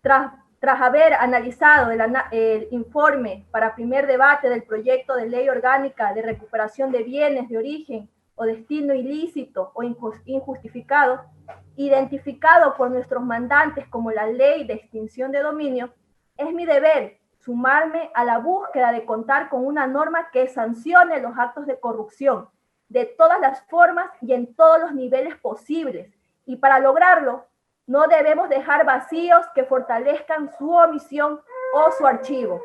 Tras haber analizado el informe para primer debate del proyecto de ley orgánica de recuperación de bienes de origen o destino ilícito o injustificado, identificado por nuestros mandantes como la ley de extinción de dominio, es mi deber sumarme a la búsqueda de contar con una norma que sancione los actos de corrupción de todas las formas y en todos los niveles posibles. Y para lograrlo, no debemos dejar vacíos que fortalezcan su omisión o su archivo.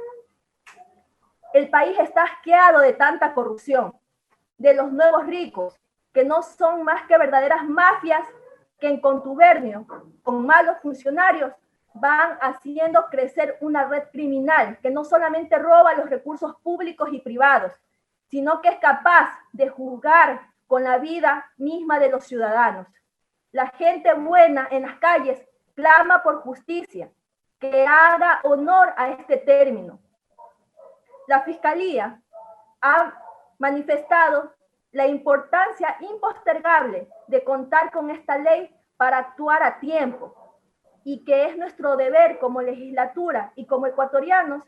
El país está asqueado de tanta corrupción, de los nuevos ricos, que no son más que verdaderas mafias que en contubernio con malos funcionarios van haciendo crecer una red criminal que no solamente roba los recursos públicos y privados, sino que es capaz de juzgar con la vida misma de los ciudadanos. La gente buena en las calles clama por justicia, que haga honor a este término. La Fiscalía ha manifestado la importancia impostergable de contar con esta ley para actuar a tiempo y que es nuestro deber como legislatura y como ecuatorianos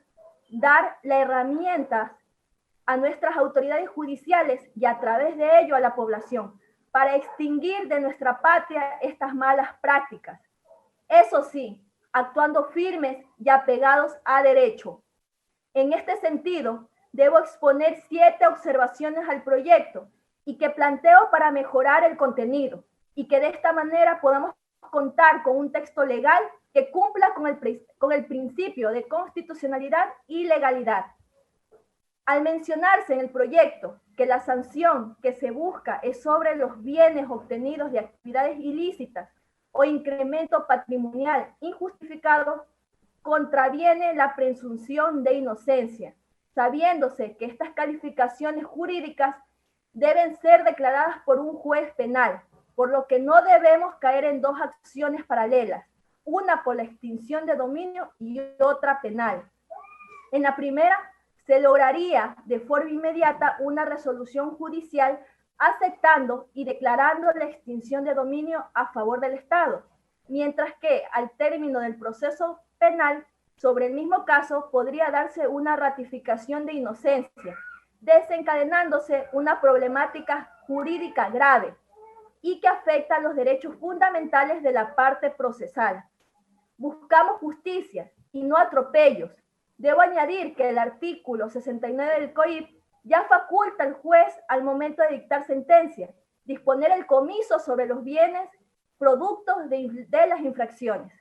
dar la herramienta a nuestras autoridades judiciales y a través de ello a la población para extinguir de nuestra patria estas malas prácticas. Eso sí, actuando firmes y apegados a derecho. En este sentido, debo exponer 7 observaciones al proyecto y que planteo para mejorar el contenido y que de esta manera podamos contar con un texto legal que cumpla con el principio de constitucionalidad y legalidad. Al mencionarse en el proyecto que la sanción que se busca es sobre los bienes obtenidos de actividades ilícitas o incremento patrimonial injustificado, contraviene la presunción de inocencia, sabiéndose que estas calificaciones jurídicas deben ser declaradas por un juez penal, por lo que no debemos caer en 2 acciones paralelas, una por la extinción de dominio y otra penal. En la primera, se lograría de forma inmediata una resolución judicial aceptando y declarando la extinción de dominio a favor del Estado, mientras que al término del proceso penal sobre el mismo caso podría darse una ratificación de inocencia, desencadenándose una problemática jurídica grave y que afecta a los derechos fundamentales de la parte procesal. Buscamos justicia y no atropellos. Debo añadir que el artículo 69 del COIP ya faculta al juez al momento de dictar sentencia, disponer el comiso sobre los bienes productos de las infracciones.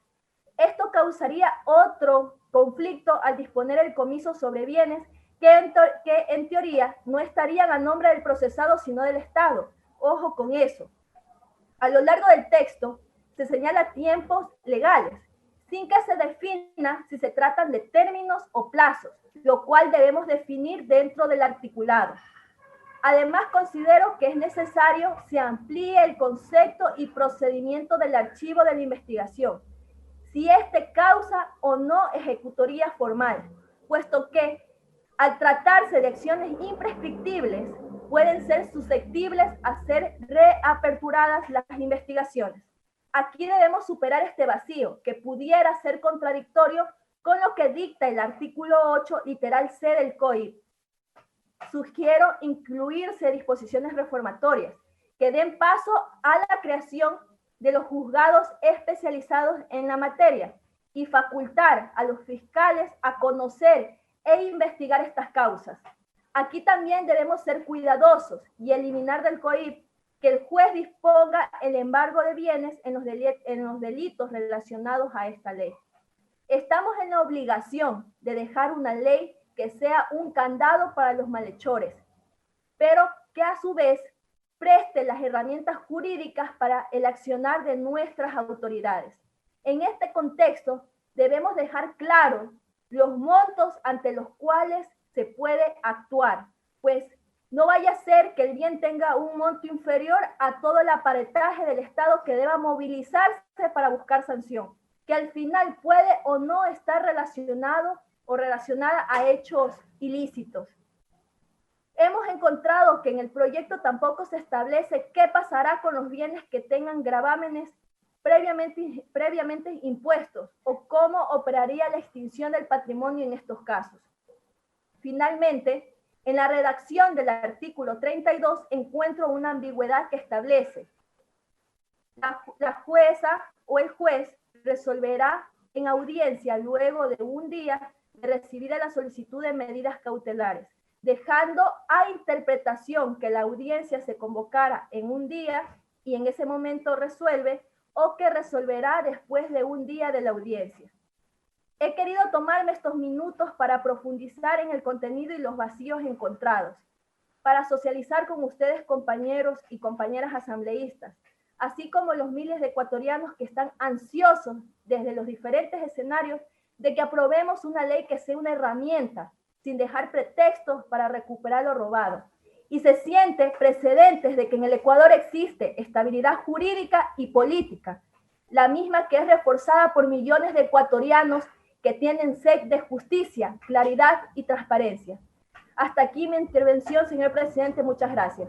Esto causaría otro conflicto al disponer el comiso sobre bienes que en teoría no estarían a nombre del procesado sino del Estado. Ojo con eso. A lo largo del texto se señala tiempos legales, sin que se defina si se tratan de términos o plazos, lo cual debemos definir dentro del articulado. Además, considero que es necesario que se amplíe el concepto y procedimiento del archivo de la investigación, si este causa o no ejecutoría formal, puesto que al tratarse de acciones imprescriptibles, pueden ser susceptibles a ser reaperturadas las investigaciones. Aquí debemos superar este vacío que pudiera ser contradictorio con lo que dicta el artículo 8, literal C del COIP. Sugiero incluirse disposiciones reformatorias que den paso a la creación de los juzgados especializados en la materia y facultar a los fiscales a conocer e investigar estas causas. Aquí también debemos ser cuidadosos y eliminar del COIP que el juez disponga el embargo de bienes en los delitos relacionados a esta ley. Estamos en la obligación de dejar una ley que sea un candado para los malhechores, pero que a su vez preste las herramientas jurídicas para el accionar de nuestras autoridades. En este contexto, debemos dejar claro los montos ante los cuales se puede actuar, pues no vaya a ser que el bien tenga un monto inferior a todo el aparataje del Estado que deba movilizarse para buscar sanción, que al final puede o no estar relacionado o relacionada a hechos ilícitos. Hemos encontrado que en el proyecto tampoco se establece qué pasará con los bienes que tengan gravámenes previamente impuestos o cómo operaría la extinción del patrimonio en estos casos. Finalmente, en la redacción del artículo 32 encuentro una ambigüedad que establece: la jueza o el juez resolverá en audiencia luego de un día de recibida la solicitud de medidas cautelares, dejando a interpretación que la audiencia se convocara en un día y en ese momento resuelve, o que resolverá después de un día de la audiencia. He querido tomarme estos minutos para profundizar en el contenido y los vacíos encontrados, para socializar con ustedes, compañeros y compañeras asambleístas, así como los miles de ecuatorianos que están ansiosos desde los diferentes escenarios de que aprobemos una ley que sea una herramienta, sin dejar pretextos para recuperar lo robado. Y se siente precedentes de que en el Ecuador existe estabilidad jurídica y política, la misma que es reforzada por millones de ecuatorianos que tienen sed de justicia, claridad y transparencia. Hasta aquí mi intervención, señor presidente. Muchas gracias.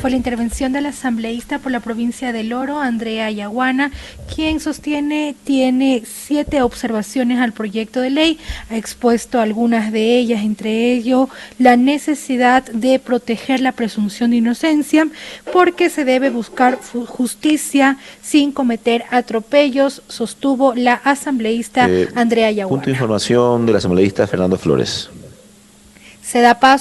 Fue la intervención del asambleísta por la provincia del Oro, Andrea Yaguana, quien sostiene tiene 7 observaciones al proyecto de ley. Ha expuesto algunas de ellas, entre ello la necesidad de proteger la presunción de inocencia, porque se debe buscar justicia sin cometer atropellos, sostuvo la asambleísta Andrea Yaguana. Punto de información del asambleísta Fernando Flores. Se da paso